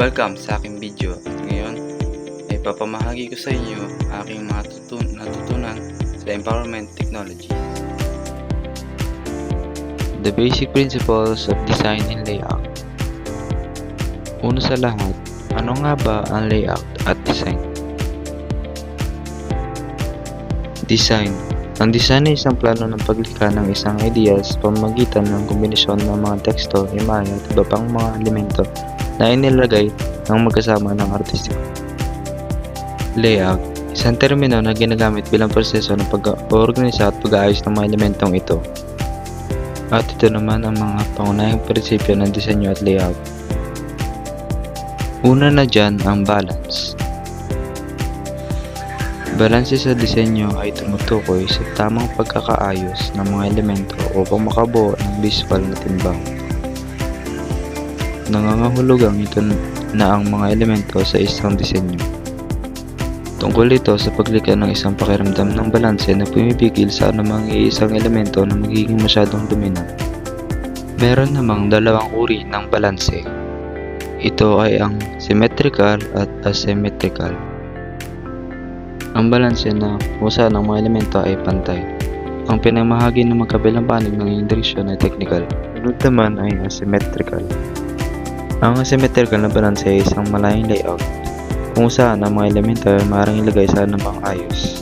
Welcome sa aking video at ngayon ay papamahagi ko sa inyo aking mga natutunan sa Empowerment Technology. The basic principles of design and layout. Una sa lahat, ano nga ba ang layout at design? Design. Ang design ay isang plano ng paglikha ng isang idea sa pamamagitan ng kombinasyon ng mga teksto, imahe at iba pang mga elemento na inilagay ng magkasama ng artistiko. Layout, isang termino na ginagamit bilang proseso ng pag-organisa at pag-aayos ng mga elementong ito. At ito naman ang mga pangunahing prinsipyo ng disenyo at layout. Una na dyan ang balance. Balanse sa disenyo ay tumutukoy sa tamang pagkakaayos ng mga elemento upang makabuo ng visual na timbang. Nangangahulugang ito na ang mga elemento sa isang disenyo. Tungkol ito sa paglikha ng isang pakiramdam ng balanse na pumipigil sa anumang iisang elemento na magiging masyadong dominant. Meron namang dalawang uri ng balanse. Ito ay ang symmetrical at asymmetrical. Ang balanse na kung saan ang mga elemento ay pantay. Ang pinamahagi ng magkabilang panig ng iyong direksyon ay technical. Sunod naman ay asymmetrical. Ang asymmetrical na balanse ay isang malayang layout kung saan ang mga elemento ay maaaring ilagay sa anumang ayos.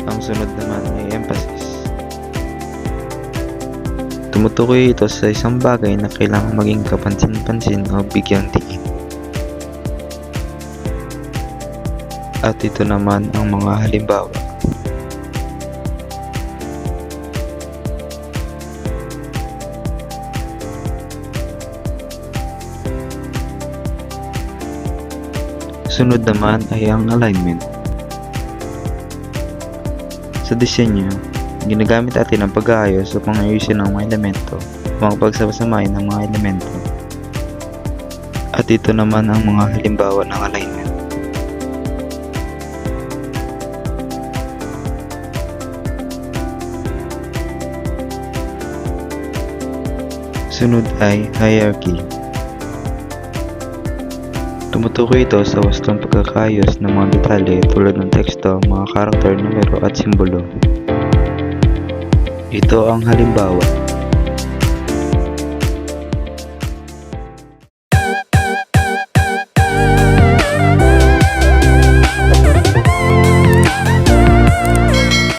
Ang sunod naman ay emphasis. Tumutukoy ito sa isang bagay na kailangang maging kapansin-pansin o bigyang diin. At ito naman ang mga halimbawa. Sunod naman ay ang alignment. Sa disenyo, ginagamit natin ang pag-aayos upang ayusin ang mga elemento o ang pagsasamahin ng mga elemento. At ito naman ang mga halimbawa ng alignment. Sunod ay hierarchy. Tumutukoy ito sa wastong pagkakaayos ng mga detalye tulad ng teksto, mga karakter, numero at simbolo. Ito ang halimbawa.